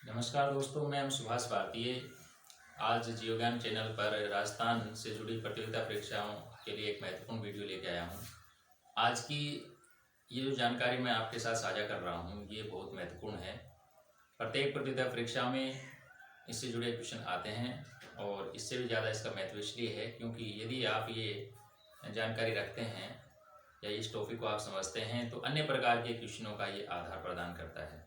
नमस्कार दोस्तों, मैं सुभाष भारतीय। आज जियो ज्ञान चैनल पर राजस्थान से जुड़ी प्रतियोगिता परीक्षाओं के लिए एक महत्वपूर्ण वीडियो लेके आया हूँ। आज की ये जो जानकारी मैं आपके साथ साझा कर रहा हूँ ये बहुत महत्वपूर्ण है। प्रत्येक प्रतियोगिता परीक्षा में इससे जुड़े क्वेश्चन आते हैं और इससे भी ज़्यादा इसका महत्व इसलिए है क्योंकि यदि आप ये जानकारी रखते हैं या इस टॉपिक को आप समझते हैं तो अन्य प्रकार के क्वेश्चनों का ये आधार प्रदान करता है।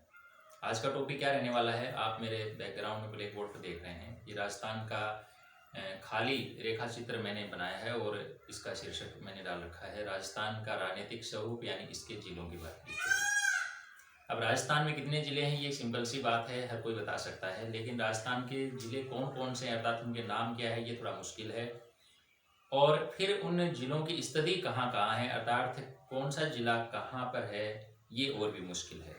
आज का टॉपिक क्या रहने वाला है, आप मेरे बैकग्राउंड में ब्लैक बोर्ड पर देख रहे हैं। ये राजस्थान का खाली रेखा चित्र मैंने बनाया है और इसका शीर्षक मैंने डाल रखा है राजस्थान का राजनीतिक स्वरूप, यानी इसके जिलों की बात की। अब राजस्थान में कितने जिले हैं ये सिंपल सी बात है, हर कोई बता सकता है, लेकिन राजस्थान के जिले कौन कौन से अर्थात उनके नाम क्या है ये थोड़ा मुश्किल है। और फिर उन जिलों की स्थिति कहाँ कहाँ है अर्थात कौन सा जिला कहाँ पर है ये और भी मुश्किल है।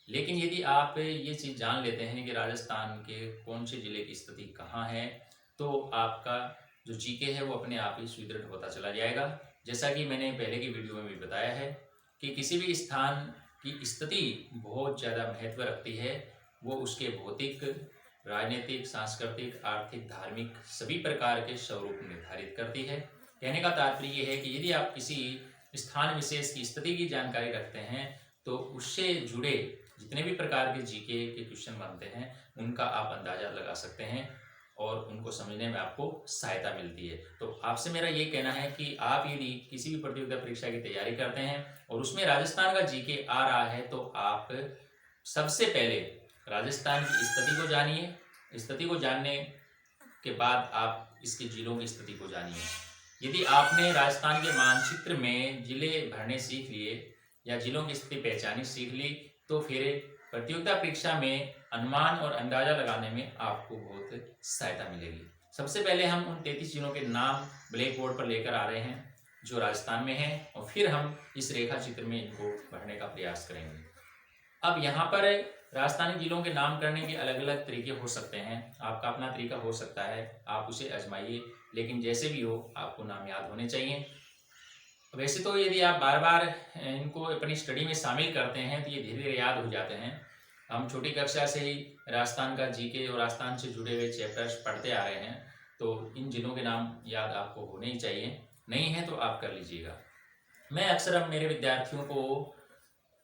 लेकिन यदि आप ये चीज़ जान लेते हैं कि राजस्थान के कौन से ज़िले की स्थिति कहाँ है तो आपका जो जीके है वो अपने आप ही सुदृढ़ होता चला जाएगा। जैसा कि मैंने पहले की वीडियो में भी बताया है कि किसी भी स्थान की स्थिति बहुत ज़्यादा महत्व रखती है। वो उसके भौतिक, राजनीतिक, सांस्कृतिक, आर्थिक, धार्मिक सभी प्रकार के स्वरूप निर्धारित करती है। कहने का तात्पर्य ये है कि यदि आप किसी स्थान विशेष की स्थिति की जानकारी रखते हैं तो उससे जुड़े जितने भी प्रकार के जीके के क्वेश्चन बनते हैं उनका आप अंदाजा लगा सकते हैं और उनको समझने में आपको सहायता मिलती है। तो आपसे मेरा ये कहना है कि आप यदि किसी भी प्रतियोगिता परीक्षा की तैयारी करते हैं और उसमें राजस्थान का जीके आ रहा है तो आप सबसे पहले राजस्थान की स्थिति को जानिए। स्थिति को जानने के बाद आप इसके जिलों की स्थिति को जानिए। यदि आपने राजस्थान के मानचित्र में जिले भरने सीख लिए या जिलों की स्थिति पहचानी सीख ली तो फिर प्रतियोगिता परीक्षा में अनुमान और अंदाजा लगाने में आपको बहुत सहायता मिलेगी। सबसे पहले हम उन 33 जिलों के नाम ब्लैक बोर्ड पर लेकर आ रहे हैं जो राजस्थान में हैं और फिर हम इस रेखा चित्र में इनको भरने का प्रयास करेंगे। अब यहाँ पर राजस्थानी जिलों के नाम करने के अलग अलग तरीके हो सकते हैं, आपका अपना तरीका हो सकता है, आप उसे आजमाइए, लेकिन जैसे भी हो आपको नाम याद होने चाहिए। वैसे तो यदि आप बार बार इनको अपनी स्टडी में शामिल करते हैं तो ये धीरे धीरे याद हो जाते हैं। हम छोटी कक्षा से ही राजस्थान का जीके और राजस्थान से जुड़े हुए चैप्टर्स पढ़ते आ रहे हैं, तो इन जिलों के नाम याद आपको होने ही चाहिए। नहीं है तो आप कर लीजिएगा। मैं अक्सर अब मेरे विद्यार्थियों को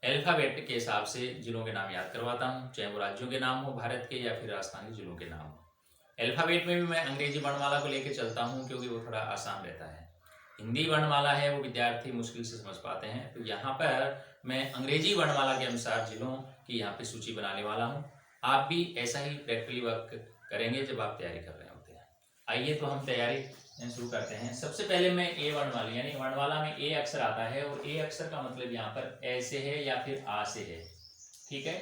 अल्फ़ाबेट के हिसाब से जिलों के नाम याद करवाता हूँ, चाहे वो राज्यों के नाम हो भारत के या फिर राजस्थान के जिलों के नाम हो। अल्फ़ाबेट में भी मैं अंग्रेजी वर्णमाला को लेकर चलता हूँ क्योंकि वो थोड़ा आसान रहता है। हिंदी वर्णमाला है वो विद्यार्थी मुश्किल से समझ पाते हैं, तो यहाँ पर मैं अंग्रेजी वर्णमाला के अनुसार जिलों की यहाँ पे सूची बनाने वाला हूँ। आप भी ऐसा ही प्रैक्टिकली वर्क करेंगे जब आप तैयारी कर रहे होते हैं। आइए तो हम तैयारी शुरू करते हैं। सबसे पहले मैं ए वर्णमाला यानी वर्णमाला में ए अक्षर आता है और ए अक्षर का मतलब यहाँ पर ए से है या फिर आ से है। ठीक है,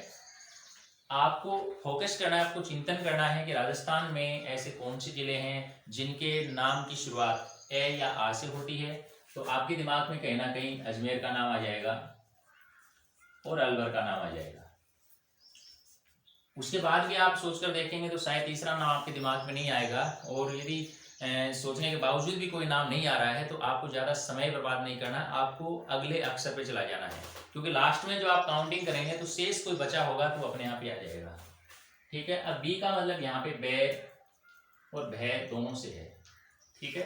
आपको फोकस करना है, आपको चिंतन करना है कि राजस्थान में ऐसे कौन से जिले हैं जिनके नाम की शुरुआत ए या आ से होती है। तो आपके दिमाग में कहीं ना कहीं अजमेर का नाम आ जाएगा और अलवर का नाम आ जाएगा। उसके बाद भी आप सोचकर देखेंगे तो शायद तीसरा नाम आपके दिमाग में नहीं आएगा, और यदि सोचने के बावजूद भी कोई नाम नहीं आ रहा है तो आपको ज़्यादा समय बर्बाद नहीं करना, आपको अगले अक्षर पे चला जाना है, क्योंकि लास्ट में जो आप काउंटिंग करेंगे तो शेष कोई बचा होगा तो अपने आप ही आ जाएगा। ठीक है, अब बी का मतलब यहाँ पे बे और भे दोनों से है। ठीक है,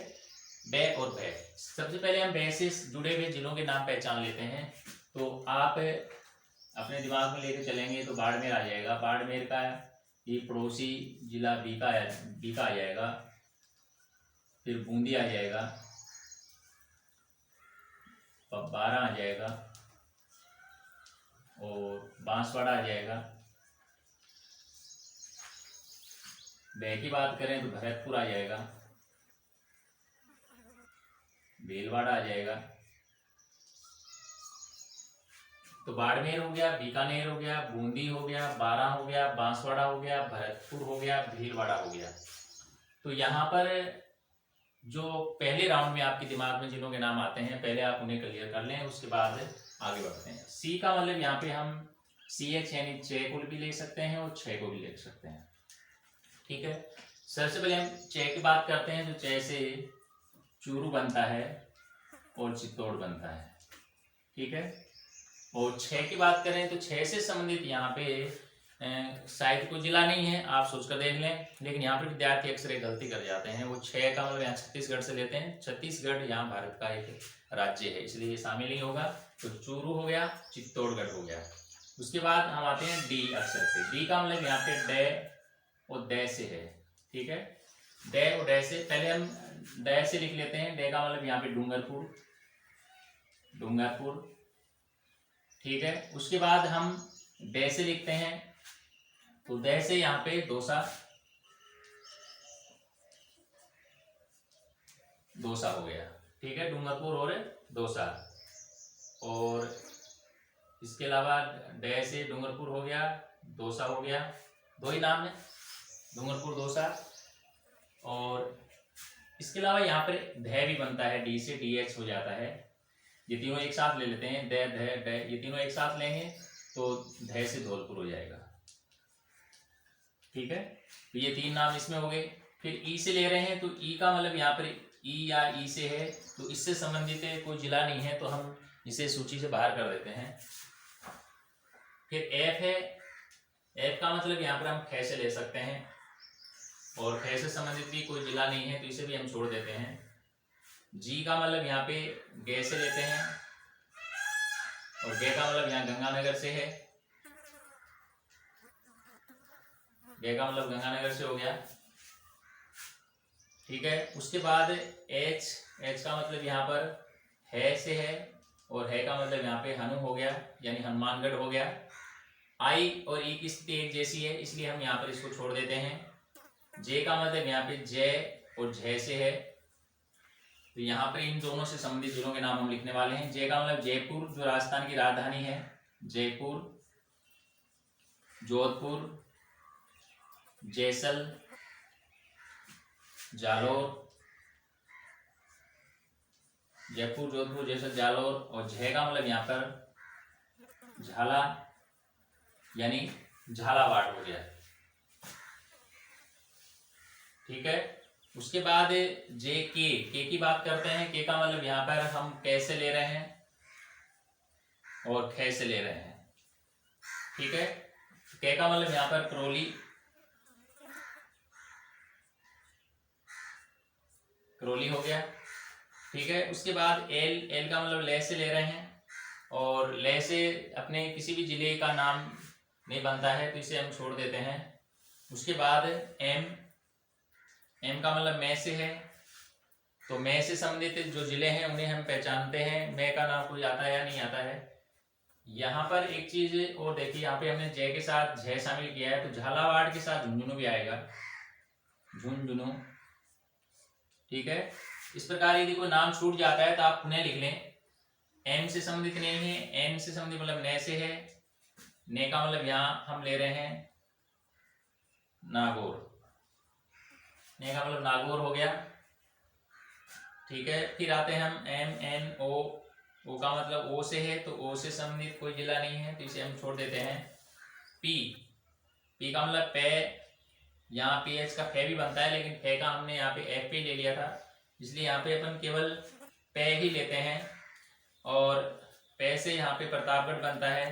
बे और भे। सबसे पहले हम बे से जुड़े हुए जिलों के नाम पहचान लेते हैं। तो आप अपने दिमाग में लेके चलेंगे तो बाड़मेर आ जाएगा, बाड़मेर का ये पड़ोसी जिला बी का आ जाएगा। फिर बूंदी आ जाएगा, बारा आ जाएगा और बांसवाड़ा आ जाएगा। बे की बात करें तो भरतपुर आ जाएगा, भीलवाड़ा आ जाएगा। तो बाड़मेर हो गया, बीकानेर हो गया, बूंदी हो गया, बारा हो गया, बांसवाड़ा हो गया, भरतपुर हो गया, भीलवाड़ा हो गया। तो यहाँ पर जो पहले राउंड में आपके दिमाग में जिलों के नाम आते हैं पहले आप उन्हें क्लियर कर लें, उसके बाद आगे बढ़ते हैं। सी का मतलब यहाँ पे हम CH यानी 6 को भी ले सकते हैं और 6 को भी ले सकते हैं। ठीक है, सबसे पहले हम 6 की बात करते हैं। तो 6 से चूरू बनता है और चित्तौड़ बनता है। ठीक है, और 6 की बात करें तो 6 से संबंधित यहाँ पे शायद कोई जिला नहीं है, आप सोचकर देख लें। लेकिन यहाँ पर विद्यार्थी अक्सर एक गलती कर जाते हैं, वो 6 का मतलब यहाँ छत्तीसगढ़ से लेते हैं। छत्तीसगढ़ यहाँ भारत का एक राज्य है, इसलिए ये शामिल नहीं होगा। तो चूरू हो गया, चित्तौड़गढ़ हो गया। उसके बाद हम आते हैं डी अक्षर पे। डी का मतलब यहाँ पे डे और डे से है, ठीक है। डे और डे से, पहले हम डे से लिख लेते हैं। डे का मतलब यहाँ पे डूंगरपुर, डूंगरपुर, ठीक है। उसके बाद हम डे से लिखते हैं, तो डे से यहाँ पे दौसा, दौसा हो गया, ठीक है। डूंगरपुर और दौसा। और इसके अलावा डे से डूंगरपुर हो गया, दौसा हो गया, 2 ही नाम है, डूंगरपुर, दौसा। और इसके अलावा यहाँ पर धै भी बनता है, डी से DH हो जाता है। ये तीनों एक साथ ले लेते हैं, दे धै डे, ये तीनों एक साथ लेंगे तो धै से धौलपुर हो जाएगा, ठीक है। तो ये 3 नाम इसमें हो गए। फिर ई से ले रहे हैं, तो ई का मतलब यहाँ पर ई या ई से है, तो इससे संबंधित कोई जिला नहीं है, तो हम इसे सूची से बाहर कर देते हैं। फिर एफ है, एफ का मतलब यहाँ पर हम खे से ले सकते हैं, और खे से संबंधित भी कोई जिला नहीं है, तो इसे भी हम छोड़ देते हैं। जी का मतलब यहाँ पे गे से लेते हैं, और गे का मतलब यहाँ गंगानगर से है, गे का मतलब गंगानगर से हो गया, ठीक है। उसके बाद एच, एच का मतलब यहाँ पर है से है, और है का मतलब यहाँ पे हनु हो गया, यानी हनुमानगढ़ हो गया। आई और ई की स्थिति एक जैसी है, इसलिए हम यहाँ पर इसको छोड़ देते हैं। जे का मतलब यहाँ पे जय और झय से है, तो यहाँ पर इन दोनों से संबंधित जिलों के नाम हम लिखने वाले हैं। जे का मतलब जयपुर, जो राजस्थान की राजधानी है, जयपुर, जोधपुर, जैसल, जालौर, जयपुर, जोधपुर, जैसल, जालौर। और झे का मतलब यहाँ पर झाला, यानी झालावाड़ हो गया, ठीक है। उसके बाद जे के की बात करते हैं। के का मतलब यहाँ पर हम कैसे ले रहे हैं और खे से ले रहे हैं, ठीक है। के का मतलब यहाँ पर करौली, करौली हो गया, ठीक है। उसके बाद एल, एल का मतलब ले से ले रहे हैं, और ले से अपने किसी भी जिले का नाम नहीं बनता है, तो इसे हम छोड़ देते हैं। उसके बाद एम, एम का मतलब मैं से है, तो मैं से संबंधित जो जिले हैं उन्हें हम पहचानते हैं। मैं का नाम कोई आता है या नहीं आता है। यहाँ पर एक चीज और देखिए, यहाँ पे हमने जय के साथ झय शामिल किया है, तो झालावाड़ के साथ झुंझुनू भी आएगा, झुंझुनू, ठीक है। इस प्रकार यदि कोई नाम छूट जाता है तो आप पुनः लिख लें। एम से संबंधित नहीं है, एन से संबंधित मतलब ने से है, ने का मतलब यहाँ हम ले रहे हैं नागौर, ने का मतलब नागौर हो गया, ठीक है। फिर आते हैं हम एम एन ओ, ओ का मतलब ओ से है, तो ओ से संबंधित कोई जिला नहीं है, तो इसे हम छोड़ देते हैं। पी, पी का मतलब पे, यहाँ पी एच का फे भी बनता है, लेकिन फे का हमने यहाँ पे एफ पे ले लिया था, इसलिए यहाँ पे अपन केवल पे ही लेते हैं। और पे से यहाँ पे प्रतापगढ़ बनता है,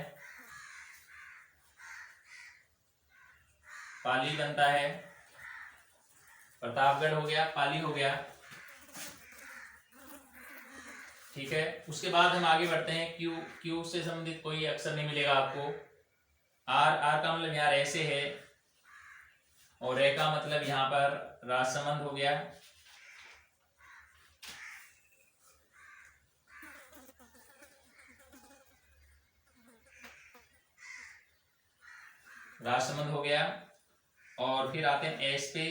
पाली बनता है, प्रतापगढ़ हो गया, पाली हो गया, ठीक है। उसके बाद हम आगे बढ़ते हैं। क्यू, क्यू से संबंधित कोई अक्षर नहीं मिलेगा आपको। आर, आर का मतलब यहाँ ऐसे है, और रे का मतलब यहाँ पर राजसमंद हो गया, राजसमंद हो गया। और फिर आते हैं एस पे,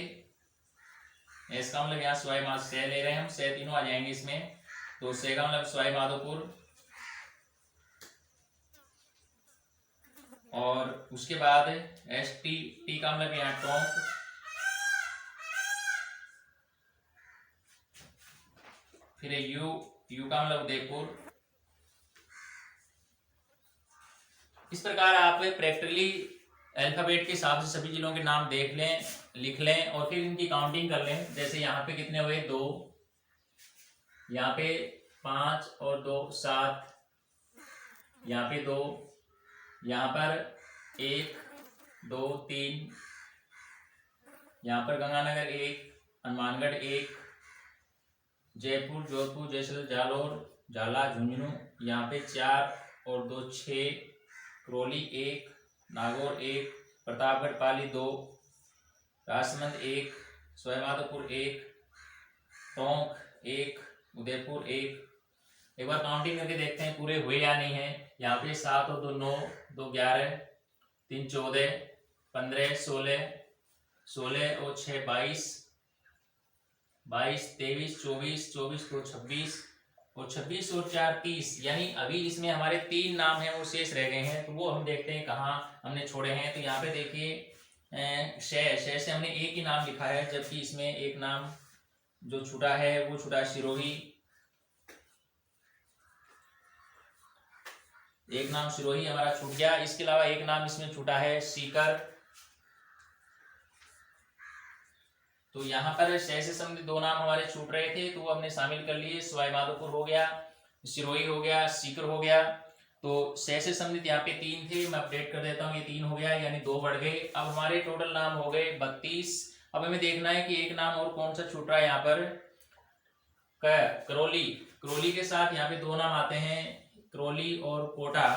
एस का मतलब यहाँ सवाई माधो, से ले रहे हैं हम, से तीनों आ जाएंगे इसमें, तो से का मतलब सवाई माधोपुर। और उसके बाद एस टी, टी का मतलब यहाँ टोंक, फिर यू, यू का मतलब उदयपुर। इस प्रकार आप प्रैक्टिकली अल्फाबेट के हिसाब से सभी जिलों के नाम देख लें, लिख लें, और फिर इनकी काउंटिंग कर लें। जैसे यहाँ पे कितने हुए, 2, यहाँ पे 5 और 2 7, यहाँ पे 2, यहाँ पर 1, 2 3, यहाँ पर गंगानगर 1, हनुमानगढ़ 1, जयपुर, जोधपुर, जैसलमेर, जालौर, झाला, झुंझुनू यहाँ पे 4 और 2 6, करौली 1, नागौर 1, प्रतापगढ़ पाली 2, राजसमंद 1, सवाईमाधोपुर 1, टोंक 1, उदयपुर 1। एक बार काउंटिंग करके देखते हैं पूरे हुए या नहीं है। यहाँ पे 7 और 2 9, 2 11, 3 14, 15 16, 16 और 6 22, 22 23 24, 24 2 26 और 26 और 4 30। यानी अभी इसमें हमारे 3 नाम हैं वो शेष रह गए हैं, तो वो हम देखते हैं कहाँ हमने छोड़े हैं। तो यहाँ पे देखिए शय से हमने एक ही नाम लिखा है, जबकि इसमें एक नाम जो छूटा है वो छूटा सिरोही, एक नाम सिरोही हमारा छूट गया। इसके अलावा एक नाम इसमें छूटा है सीकर। तो यहाँ पर शय से संबंधित 2 नाम हमारे छूट रहे थे, तो वो हमने शामिल कर लिए। सवाईमाधोपुर हो गया, सिरोही हो गया, सीकर हो गया। तो शय से संबंधित यहाँ पे 3 थे, मैं अपडेट कर देता हूँ, ये 3 हो गया, यानी 2 बढ़ गए। अब हमारे टोटल नाम हो गए 32। अब हमें देखना है कि एक नाम और कौन सा छूट रहा है। यहाँ पर करौली, करौली के साथ यहाँ पे 2 नाम आते हैं, करौली और कोटा,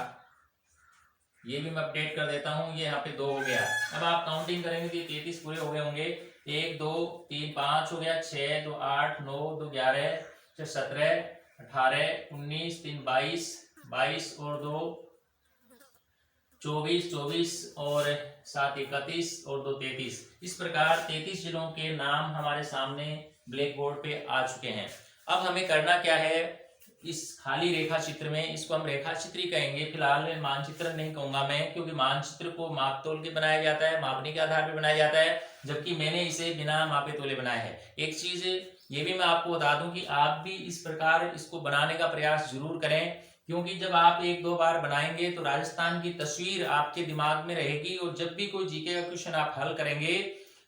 ये भी मैं अपडेट कर देता हूँ। ये यहाँ पे 2 हो गया। अब आप काउंटिंग करेंगे तो ये 33 पूरे हो गए होंगे। 1 2 3 5 हो गया, 6 2 8 9 2 11 17 18 19 3 22, 22 और 2 24, 24 और 7 31 और 2 33। इस प्रकार 33 जिलों के नाम हमारे सामने ब्लैक बोर्ड पे आ चुके हैं। अब हमें करना क्या है, इस खाली रेखा चित्र में, इसको हम रेखा चित्र ही कहेंगे फिलहाल, मानचित्र नहीं कहूंगा मैं, क्योंकि मानचित्र को माप तोल के बनाया जाता है, मापने के आधार पर बनाया जाता है, जबकि मैंने इसे बिना मापे तोले बनाया है। एक चीज ये भी मैं आपको बता दूं कि आप भी इस प्रकार इसको बनाने का प्रयास जरूर करें, क्योंकि जब आप 1-2 बार बनाएंगे तो राजस्थान की तस्वीर आपके दिमाग में रहेगी, और जब भी कोई जीके का क्वेश्चन आप हल करेंगे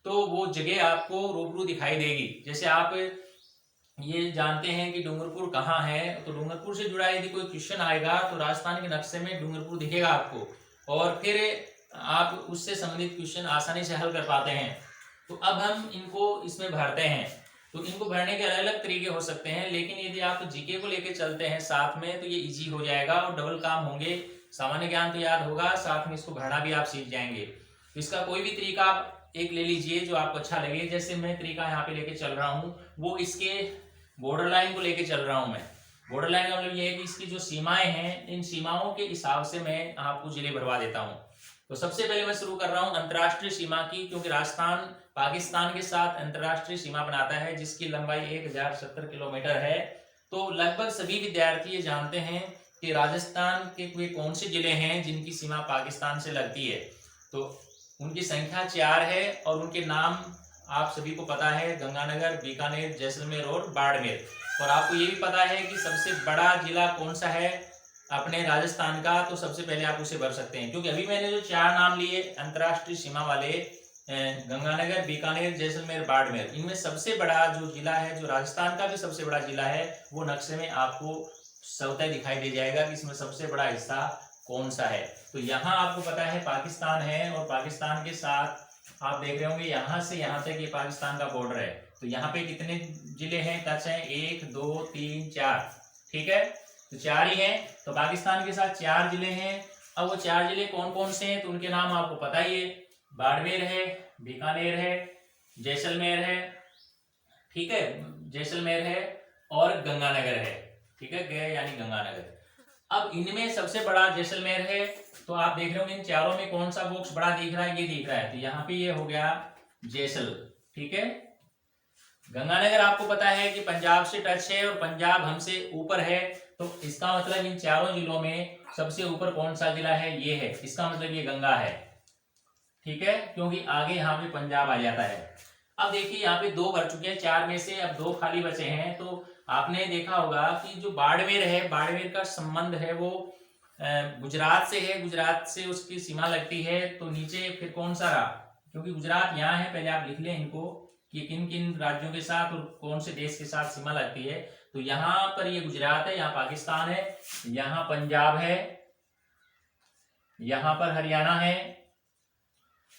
तो वो जगह आपको रूबरू दिखाई देगी। जैसे आप ये जानते हैं कि डूंगरपुर कहाँ है, तो डूंगरपुर से जुड़ा यदि कोई क्वेश्चन आएगा तो राजस्थान के नक्शे में डूंगरपुर दिखेगा आपको, और फिर आप उससे संबंधित क्वेश्चन आसानी से हल कर पाते हैं। तो अब हम इनको इसमें भरते हैं। तो इनको भरने के अलग अलग तरीके हो सकते हैं, लेकिन यदि आप जीके को लेकर चलते हैं साथ में तो ये इजी हो जाएगा और डबल काम होंगे। सामान्य ज्ञान तो याद होगा, साथ में इसको भरना भी आप सीख जाएंगे। तो इसका कोई भी तरीका आप एक ले लीजिए जो आपको अच्छा लगे। जैसे मैं तरीका यहाँ पे लेके चल रहा हूँ, वो इसके बॉर्डर लाइन को लेके चल रहा हूँ मैं। बॉर्डर लाइन का मतलब ये है कि इसकी जो सीमाएं हैं, इन सीमाओं के हिसाब से मैं आपको जिले भरवा देता हूँ। तो सबसे पहले मैं शुरू कर रहा हूँ अंतरराष्ट्रीय सीमा की, क्योंकि राजस्थान पाकिस्तान के साथ अंतरराष्ट्रीय सीमा बनाता है, जिसकी लंबाई 1070 किलोमीटर है। तो लगभग सभी विद्यार्थी ये जानते हैं कि राजस्थान के वे कौन से जिले हैं जिनकी सीमा पाकिस्तान से लगती है। तो उनकी संख्या 4 है, और उनके नाम आप सभी को पता है, गंगानगर, बीकानेर, जैसलमेर और बाड़मेर। और आपको ये भी पता है कि सबसे बड़ा जिला कौन सा है अपने राजस्थान का, तो सबसे पहले आप उसे भर सकते हैं, क्योंकि अभी मैंने जो 4 नाम लिए अंतरराष्ट्रीय सीमा वाले, गंगानगर, बीकानेर, जैसलमेर, बाड़मेर, इनमें सबसे बड़ा जो जिला है, जो राजस्थान का भी सबसे बड़ा जिला है, वो नक्शे में आपको स्वतः दिखाई दे जाएगा कि इसमें सबसे बड़ा हिस्सा कौन सा है। तो यहाँ आपको पता है पाकिस्तान है, और पाकिस्तान के साथ आप देख रहे होंगे यहाँ से यहाँ तक ये पाकिस्तान का बॉर्डर है। तो यहाँ पे कितने जिले हैं, टच हैं, 1 2 3 4, ठीक है, तो 4 ही हैं। तो पाकिस्तान के साथ 4 जिले हैं। अब वो 4 जिले कौन कौन से हैं, तो उनके नाम आपको पता ही है, बाड़मेर है, बीकानेर है, जैसलमेर है, ठीक है, जैसलमेर है, और गंगानगर है, ठीक है, गए यानी गंगानगर। अब इनमें सबसे बड़ा जैसलमेर है। तो आप देख रहे होंगे इन चारों में कौन सा बॉक्स बड़ा दिख रहा है, ये दिख रहा है, तो यहाँ पे ये हो गया जैसल, ठीक है। गंगानगर आपको पता है कि पंजाब से टच है, और पंजाब हमसे ऊपर है, तो इसका मतलब इन चारों जिलों में सबसे ऊपर कौन सा जिला है, ये है, इसका मतलब ये गंगा है, ठीक है, क्योंकि आगे यहाँ पे पंजाब आ जाता है। अब देखिए यहाँ पे 2 भर चुके हैं 4 में से, अब 2 खाली बचे हैं। तो आपने देखा होगा कि जो बाड़मेर है, बाड़मेर का संबंध है वो गुजरात से है, गुजरात से उसकी सीमा लगती है। तो नीचे फिर कौन सा रहा, क्योंकि गुजरात यहाँ है, पहले आप लिख लें इनको कि किन किन राज्यों के साथ और कौन से देश के साथ सीमा लगती है। तो यहाँ पर ये गुजरात है, यहाँ पाकिस्तान है, यहाँ पंजाब है, यहाँ पर हरियाणा है,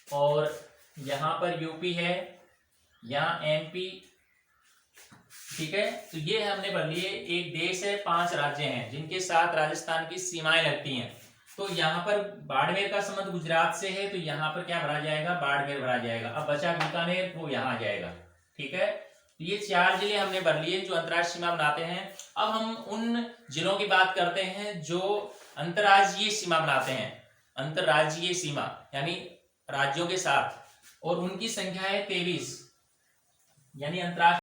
और यहाँ पर यूपी है, यहाँ एमपी, ठीक है। तो ये हमने पढ़ लिए, एक देश है, 5 राज्य हैं जिनके साथ राजस्थान की सीमाएं लगती हैं। तो यहाँ पर बाड़मेर का संबंध गुजरात से है, तो यहाँ पर क्या भरा जाएगा, बाड़मेर भरा जाएगा। अब बचा बीकानेर, वो यहाँ आ जाएगा, ठीक है। तो ये 4 जिले हमने भर लिए जो अंतर्राष्ट्रीय सीमा बनाते हैं। अब हम उन जिलों की बात करते हैं जो अंतर्राज्यीय सीमा बनाते हैं, अंतर्राज्यीय सीमा यानी राज्यों के साथ, और उनकी संख्या है 23, यानी अंतर्राष्ट्रीय